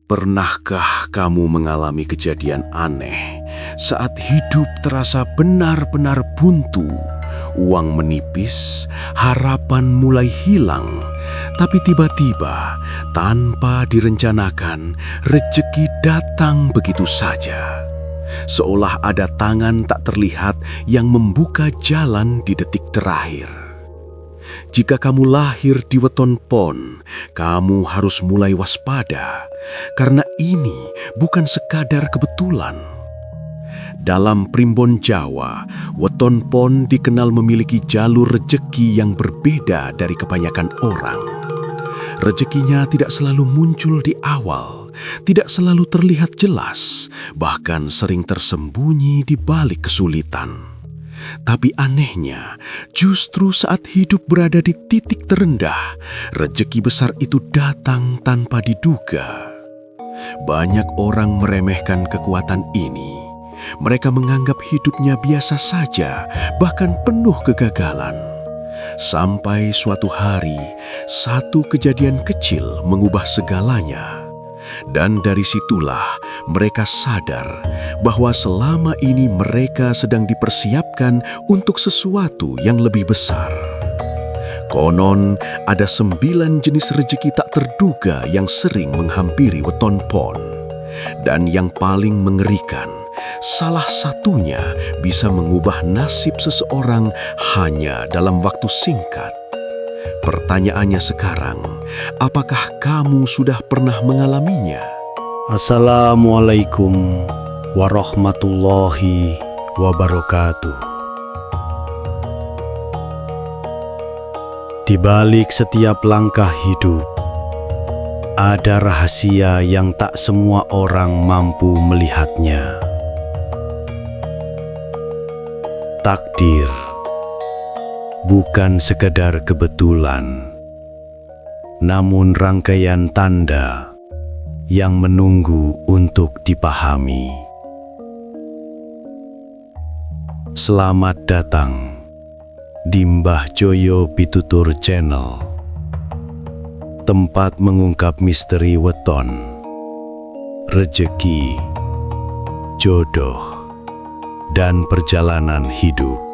Pernahkah kamu mengalami kejadian aneh saat hidup terasa benar-benar buntu? Uang menipis, harapan mulai hilang, tapi tiba-tiba tanpa direncanakan, rejeki datang begitu saja. Seolah ada tangan tak terlihat yang membuka jalan di detik terakhir. Jika kamu lahir di weton pon, kamu harus mulai waspada, karena ini bukan sekadar kebetulan. Dalam primbon Jawa, weton pon dikenal memiliki jalur rejeki yang berbeda dari kebanyakan orang. Rejekinya tidak selalu muncul di awal, tidak selalu terlihat jelas, bahkan sering tersembunyi di balik kesulitan. Tapi anehnya, justru saat hidup berada di titik terendah, rejeki besar itu datang tanpa diduga. Banyak orang meremehkan kekuatan ini. Mereka menganggap hidupnya biasa saja, bahkan penuh kegagalan. Sampai suatu hari, satu kejadian kecil mengubah segalanya. Dan dari situlah mereka sadar bahwa selama ini mereka sedang dipersiapkan untuk sesuatu yang lebih besar. Konon ada 9 jenis rejeki tak terduga yang sering menghampiri weton pon. Dan yang paling mengerikan, salah satunya bisa mengubah nasib seseorang hanya dalam waktu singkat. Pertanyaannya sekarang, apakah kamu sudah pernah mengalaminya? Assalamualaikum warahmatullahi wabarakatuh. Di balik setiap langkah hidup, ada rahasia yang tak semua orang mampu melihatnya. Takdir bukan sekadar kebetulan, namun rangkaian tanda yang menunggu untuk dipahami. Selamat datang di Mbah Joyo Pitutur Channel, tempat mengungkap misteri weton, rejeki, jodoh, dan perjalanan hidup.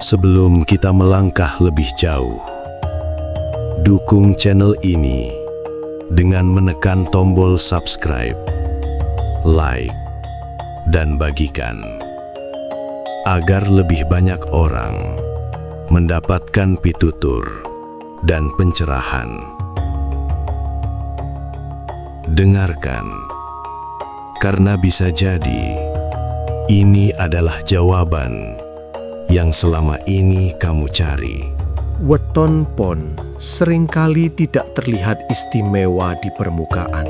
Sebelum kita melangkah lebih jauh, dukung channel ini dengan menekan tombol subscribe, like, dan bagikan, agar lebih banyak orang mendapatkan pitutur dan pencerahan. Dengarkan, karena bisa jadi ini adalah jawaban yang selama ini kamu cari. Weton pon seringkali tidak terlihat istimewa di permukaan.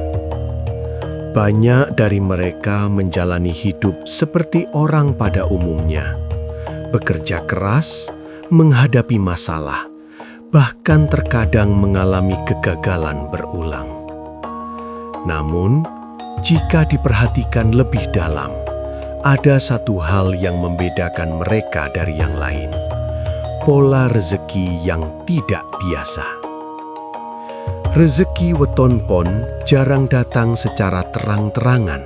Banyak dari mereka menjalani hidup seperti orang pada umumnya, bekerja keras, menghadapi masalah, bahkan terkadang mengalami kegagalan berulang. Namun, jika diperhatikan lebih dalam, ada satu hal yang membedakan mereka dari yang lain: pola rezeki yang tidak biasa. Rezeki weton pon jarang datang secara terang-terangan.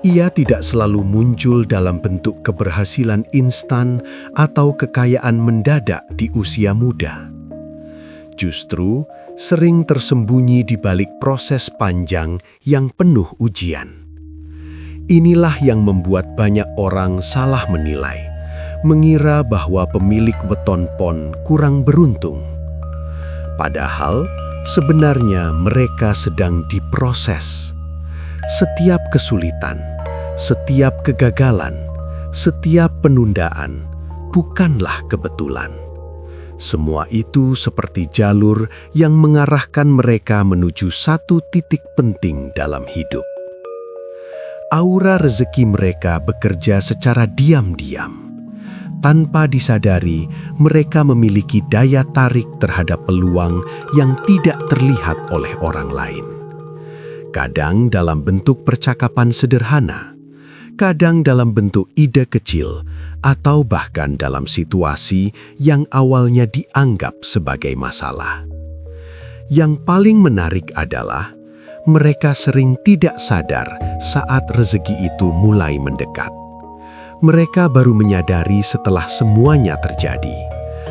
Ia tidak selalu muncul dalam bentuk keberhasilan instan atau kekayaan mendadak di usia muda. Justru sering tersembunyi di balik proses panjang yang penuh ujian. Inilah yang membuat banyak orang salah menilai, mengira bahwa pemilik weton pon kurang beruntung. Padahal sebenarnya mereka sedang diproses. Setiap kesulitan, setiap kegagalan, setiap penundaan bukanlah kebetulan. Semua itu seperti jalur yang mengarahkan mereka menuju satu titik penting dalam hidup. Aura rezeki mereka bekerja secara diam-diam. Tanpa disadari, mereka memiliki daya tarik terhadap peluang yang tidak terlihat oleh orang lain. Kadang dalam bentuk percakapan sederhana, kadang dalam bentuk ide kecil, atau bahkan dalam situasi yang awalnya dianggap sebagai masalah. Yang paling menarik adalah mereka sering tidak sadar saat rezeki itu mulai mendekat. Mereka baru menyadari setelah semuanya terjadi,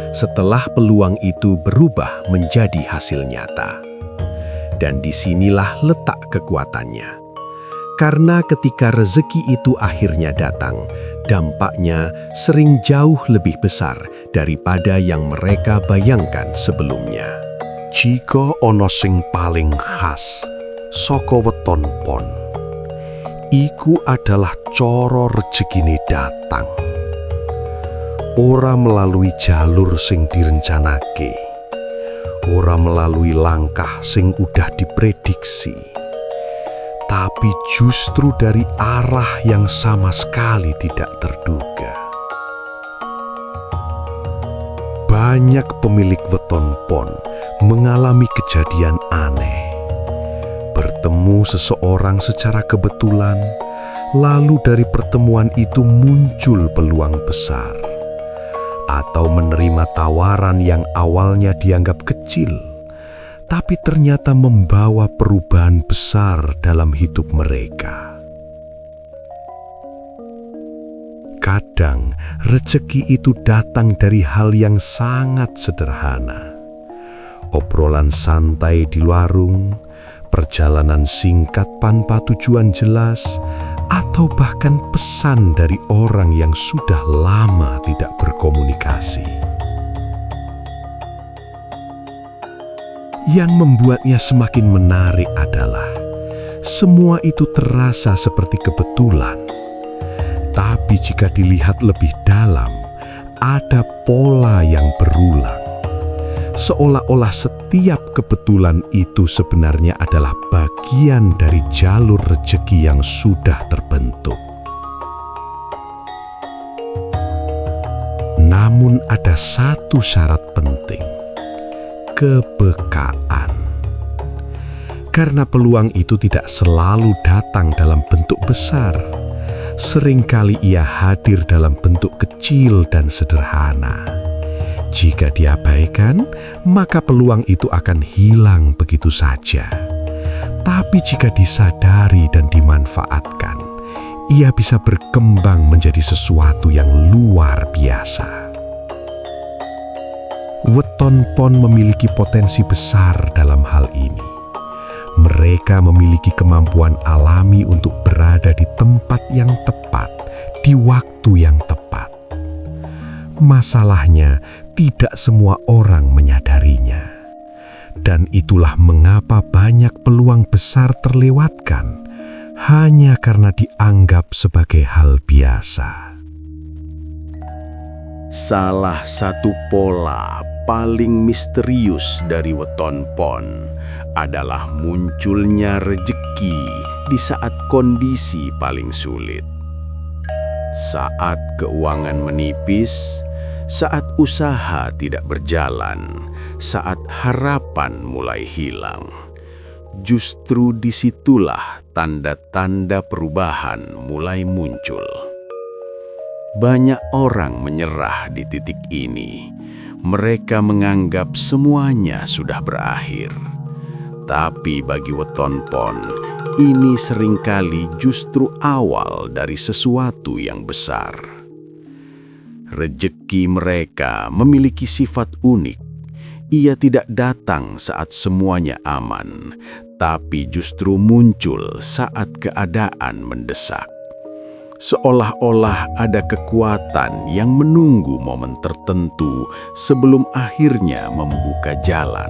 setelah peluang itu berubah menjadi hasil nyata. Dan disinilah letak kekuatannya. Karena ketika rezeki itu akhirnya datang, dampaknya sering jauh lebih besar daripada yang mereka bayangkan sebelumnya. Jika ana sing paling khas saka weton pon, iku adalah cara rezekine datang. Ora melalui jalur sing direncanake, ora melalui langkah sing udah diprediksi, tapi justru dari arah yang sama sekali tidak terduga. Banyak pemilik weton pon mengalami kejadian aneh. Bertemu seseorang secara kebetulan, lalu dari pertemuan itu muncul peluang besar. Atau menerima tawaran yang awalnya dianggap kecil, tapi ternyata membawa perubahan besar dalam hidup mereka. Kadang rezeki itu datang dari hal yang sangat sederhana. Obrolan santai di warung, perjalanan singkat tanpa tujuan jelas, atau bahkan pesan dari orang yang sudah lama tidak berkomunikasi. Yang membuatnya semakin menarik adalah semua itu terasa seperti kebetulan. Tapi jika dilihat lebih dalam, ada pola yang berulang. Seolah-olah setiap kebetulan itu sebenarnya adalah bagian dari jalur rezeki yang sudah terbentuk. Namun ada satu syarat penting, kepekaan. Karena peluang itu tidak selalu datang dalam bentuk besar. Seringkali ia hadir dalam bentuk kecil dan sederhana. Jika diabaikan, maka peluang itu akan hilang begitu saja. Tapi jika disadari dan dimanfaatkan, ia bisa berkembang menjadi sesuatu yang luar biasa. Weton pon memiliki potensi besar dalam hal ini. Mereka memiliki kemampuan alami untuk berada di tempat yang tepat, di waktu yang tepat. Masalahnya, tidak semua orang menyadarinya. Dan itulah mengapa banyak peluang besar terlewatkan hanya karena dianggap sebagai hal biasa. Salah satu pola paling misterius dari weton pon adalah munculnya rezeki di saat kondisi paling sulit. Saat keuangan menipis, saat usaha tidak berjalan, saat harapan mulai hilang. Justru disitulah tanda-tanda perubahan mulai muncul. Banyak orang menyerah di titik ini. Mereka menganggap semuanya sudah berakhir. Tapi bagi weton pon, ini seringkali justru awal dari sesuatu yang besar. Rezeki mereka memiliki sifat unik. Ia tidak datang saat semuanya aman, tapi justru muncul saat keadaan mendesak. Seolah-olah ada kekuatan yang menunggu momen tertentu sebelum akhirnya membuka jalan.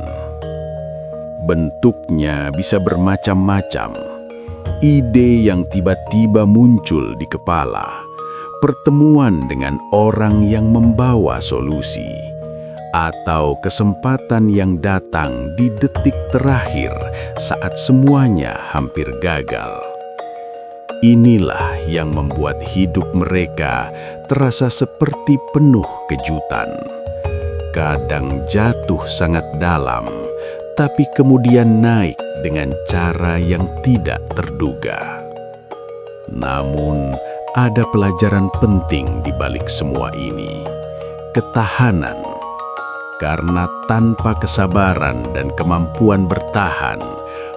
Bentuknya bisa bermacam-macam. Ide yang tiba-tiba muncul di kepala, pertemuan dengan orang yang membawa solusi, atau kesempatan yang datang di detik terakhir saat semuanya hampir gagal. Inilah yang membuat hidup mereka terasa seperti penuh kejutan. Kadang jatuh sangat dalam, tapi kemudian naik dengan cara yang tidak terduga. Namun, ada pelajaran penting di balik semua ini. Ketahanan. Karena tanpa kesabaran dan kemampuan bertahan,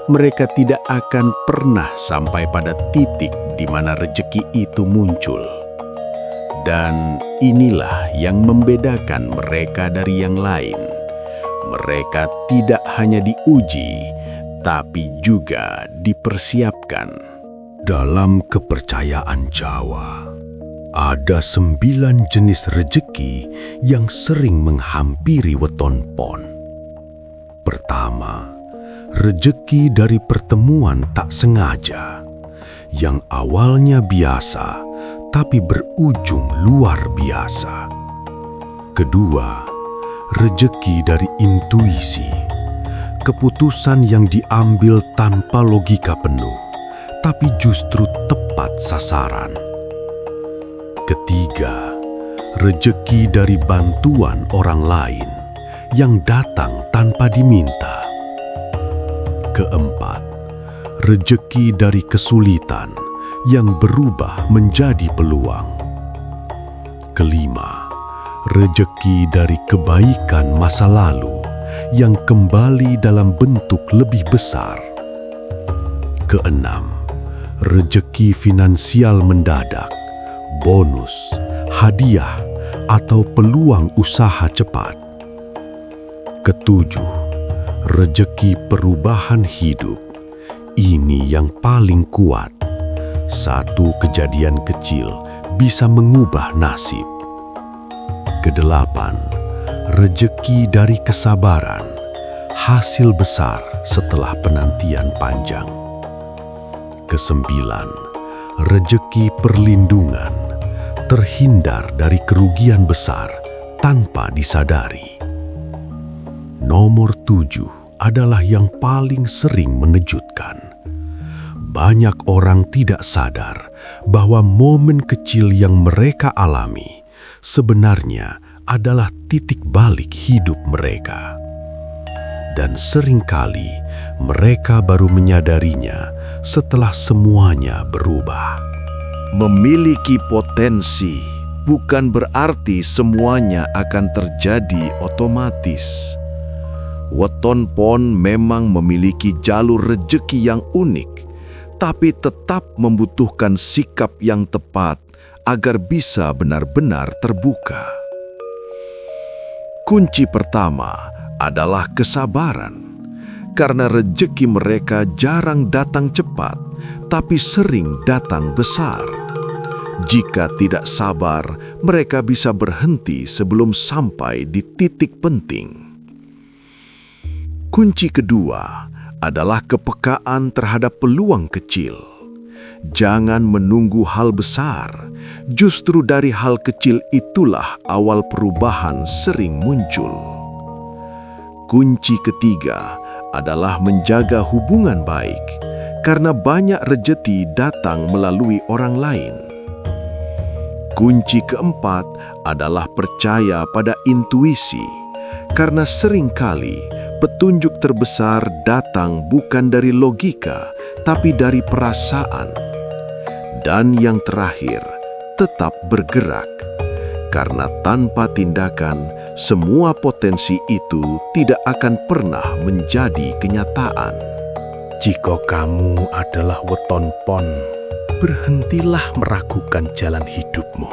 mereka tidak akan pernah sampai pada titik di mana rezeki itu muncul. Dan inilah yang membedakan mereka dari yang lain. Mereka tidak hanya diuji, tapi juga dipersiapkan. Dalam kepercayaan Jawa, ada 9 jenis rejeki yang sering menghampiri weton pon. Pertama, rejeki dari pertemuan tak sengaja, yang awalnya biasa tapi berujung luar biasa. Kedua, rejeki dari intuisi, keputusan yang diambil tanpa logika penuh, tapi justru tepat sasaran. Ketiga, rejeki dari bantuan orang lain yang datang tanpa diminta. Keempat, rejeki dari kesulitan yang berubah menjadi peluang. Kelima, rejeki dari kebaikan masa lalu yang kembali dalam bentuk lebih besar. Keenam, rejeki finansial mendadak, bonus, hadiah, atau peluang usaha cepat. Ketujuh, rejeki perubahan hidup. Ini yang paling kuat. Satu kejadian kecil bisa mengubah nasib. Kedelapan, rejeki dari kesabaran, hasil besar setelah penantian panjang. Kesembilan, rejeki perlindungan, terhindar dari kerugian besar tanpa disadari. Nomor 7 adalah yang paling sering mengejutkan. Banyak orang tidak sadar bahwa momen kecil yang mereka alami sebenarnya adalah titik balik hidup mereka. Dan seringkali mereka baru menyadarinya setelah semuanya berubah. Memiliki potensi bukan berarti semuanya akan terjadi otomatis. Weton pon memang memiliki jalur rejeki yang unik, tapi tetap membutuhkan sikap yang tepat agar bisa benar-benar terbuka. Kunci pertama adalah kesabaran, karena rejeki mereka jarang datang cepat, tapi sering datang besar. Jika tidak sabar, mereka bisa berhenti sebelum sampai di titik penting. Kunci kedua adalah kepekaan terhadap peluang kecil. Jangan menunggu hal besar, justru dari hal kecil itulah awal perubahan sering muncul. Kunci ketiga adalah menjaga hubungan baik, karena banyak rejeki datang melalui orang lain. Kunci keempat adalah percaya pada intuisi, karena seringkali petunjuk terbesar datang bukan dari logika, tapi dari perasaan. Dan yang terakhir, tetap bergerak. Karena tanpa tindakan, semua potensi itu tidak akan pernah menjadi kenyataan. Jika kamu adalah weton pon, berhentilah meragukan jalan hidupmu.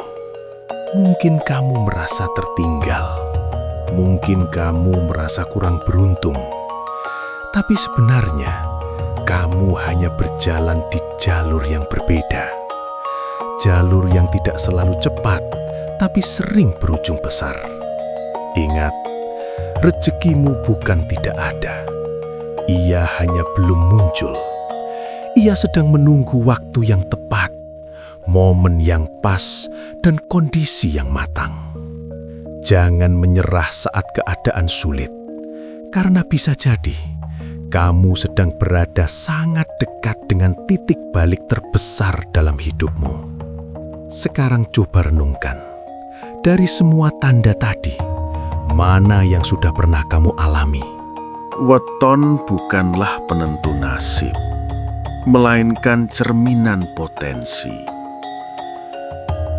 Mungkin kamu merasa tertinggal. Mungkin kamu merasa kurang beruntung. Tapi sebenarnya, kamu hanya berjalan di jalur yang berbeda. Jalur yang tidak selalu cepat, tapi sering berujung besar. Ingat, rezekimu bukan tidak ada. Ia hanya belum muncul. Ia sedang menunggu waktu yang tepat, momen yang pas, dan kondisi yang matang. Jangan menyerah saat keadaan sulit, karena bisa jadi kamu sedang berada sangat dekat dengan titik balik terbesar dalam hidupmu. Sekarang coba renungkan, dari semua tanda tadi, mana yang sudah pernah kamu alami? Weton bukanlah penentu nasib, melainkan cerminan potensi.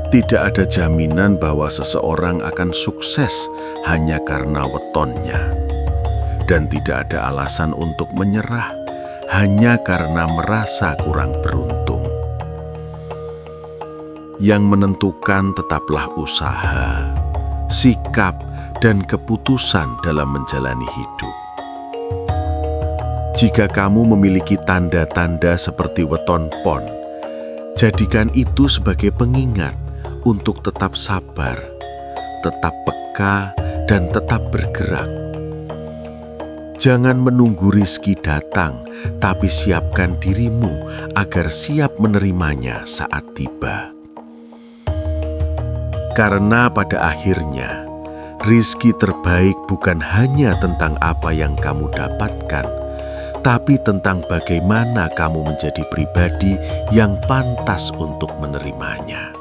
Tidak ada jaminan bahwa seseorang akan sukses hanya karena wetonnya. Dan tidak ada alasan untuk menyerah hanya karena merasa kurang beruntung. Yang menentukan tetaplah usaha, sikap, dan keputusan dalam menjalani hidup. Jika kamu memiliki tanda-tanda seperti weton pon, jadikan itu sebagai pengingat untuk tetap sabar, tetap peka, dan tetap bergerak. Jangan menunggu rizki datang, tapi siapkan dirimu agar siap menerimanya saat tiba. Karena pada akhirnya, rizki terbaik bukan hanya tentang apa yang kamu dapatkan, tapi tentang bagaimana kamu menjadi pribadi yang pantas untuk menerimanya.